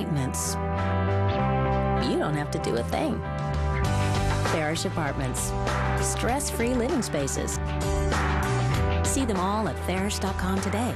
maintenance. You don't have to do a thing. Farish Apartments. Stress-free living spaces. See them all at farish.com today.